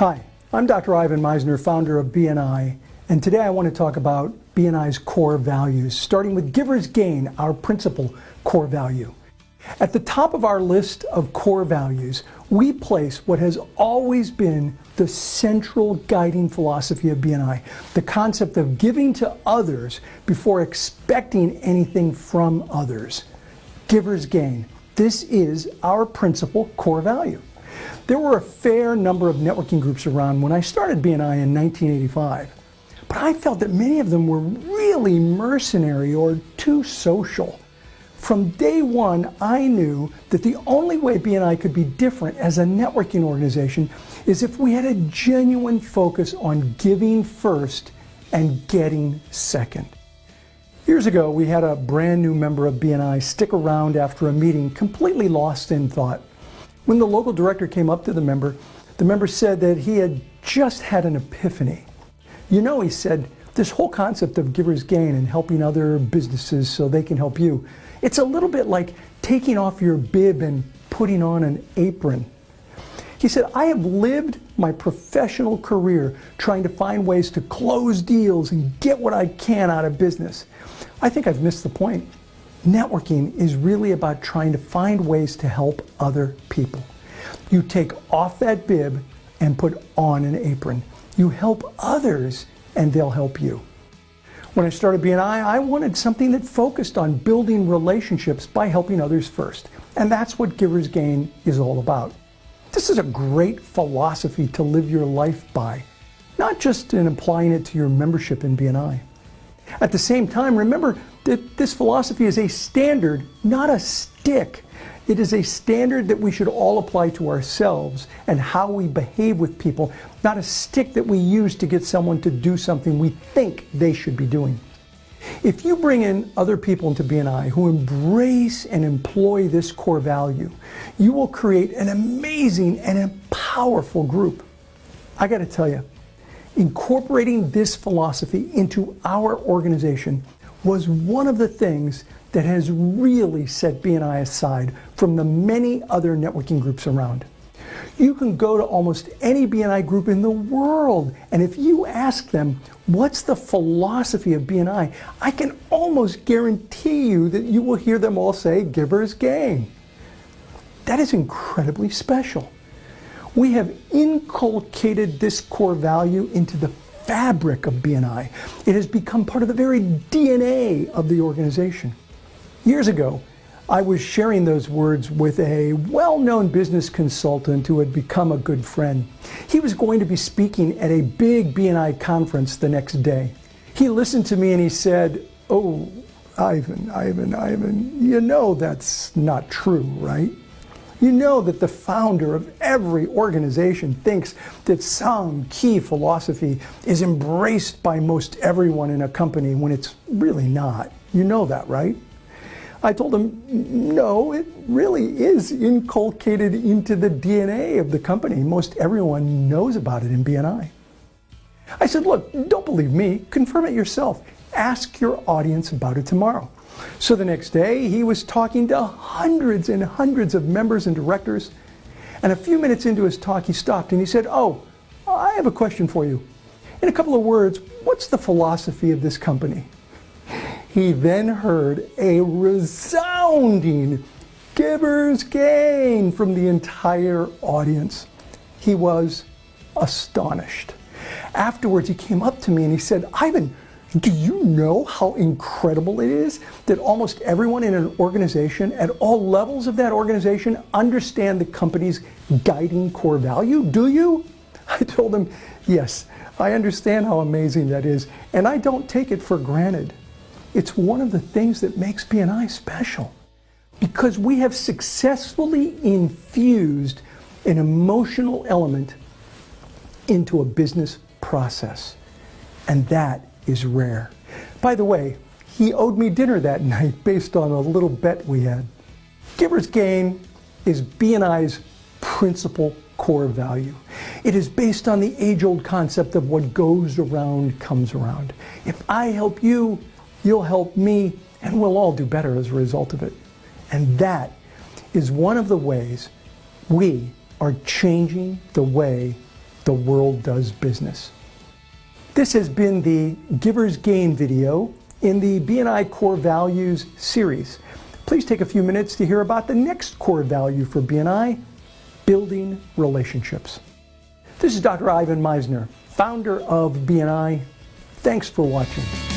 Hi, I'm Dr. Ivan Meisner, founder of BNI, and today I want to talk about BNI's core values, starting with Giver's Gain, our principal core value. At the top of our list of core values, we place what has always been the central guiding philosophy of BNI, the concept of giving to others before expecting anything from others. Giver's Gain. This is our principal core value. There were a fair number of networking groups around when I started BNI in 1985, but I felt that many of them were really mercenary or too social. From day one, I knew that the only way BNI could be different as a networking organization is if we had a genuine focus on giving first and getting second. Years ago, we had a brand new member of BNI stick around after a meeting completely lost in thought. When the local director came up to the member said that he had just had an epiphany. You know, he said, this whole concept of giver's gain and helping other businesses so they can help you, it's a little bit like taking off your bib and putting on an apron. He said, I have lived my professional career trying to find ways to close deals and get what I can out of business. I think I've missed the point. Networking is really about trying to find ways to help other people. You take off that bib and put on an apron. You help others and they'll help you. When I started BNI, I wanted something that focused on building relationships by helping others first. And that's what Giver's Gain is all about. This is a great philosophy to live your life by, not just in applying it to your membership in BNI. At the same time, remember that this philosophy is a standard, not a stick. It is a standard that we should all apply to ourselves and how we behave with people, not a stick that we use to get someone to do something we think they should be doing. If you bring in other people into BNI who embrace and employ this core value, you will create an amazing and a powerful group. I got to tell you, incorporating this philosophy into our organization was one of the things that has really set BNI aside from the many other networking groups around. You can go to almost any BNI group in the world, and if you ask them, what's the philosophy of BNI? I can almost guarantee you that you will hear them all say, Giver's Gain. That is incredibly special. We have inculcated this core value into the fabric of BNI. It has become part of the very DNA of the organization. Years ago, I was sharing those words with a well-known business consultant who had become a good friend. He was going to be speaking at a big BNI conference the next day. He listened to me and he said, "Oh, Ivan, you know that's not true, right? You know that the founder of every organization thinks that some key philosophy is embraced by most everyone in a company when it's really not. You know that, right?" I told him, no, it really is inculcated into the DNA of the company. Most everyone knows about it in BNI. I said, look, don't believe me. Confirm it yourself. Ask your audience about it tomorrow. So the next day, he was talking to hundreds and hundreds of members and directors. And a few minutes into his talk, he stopped and he said, oh, I have a question for you. In a couple of words, what's the philosophy of this company? He then heard a resounding Giver's Gain from the entire audience. He was astonished. Afterwards, he came up to me and he said, Ivan, do you know how incredible it is that almost everyone in an organization at all levels of that organization understand the company's guiding core value? Do you? I told him, yes, I understand how amazing that is, and I don't take it for granted. It's one of the things that makes BNI special because we have successfully infused an emotional element into a business process, and that is rare. By the way, he owed me dinner that night based on a little bet we had. Giver's Gain is BNI's principal core value. It is based on the age-old concept of what goes around comes around. If I help you, you'll help me, and we'll all do better as a result of it. And that is one of the ways we are changing the way the world does business. This has been the Giver's Gain video in the BNI Core Values series. Please take a few minutes to hear about the next core value for BNI, building relationships. This is Dr. Ivan Meisner, founder of BNI. Thanks for watching.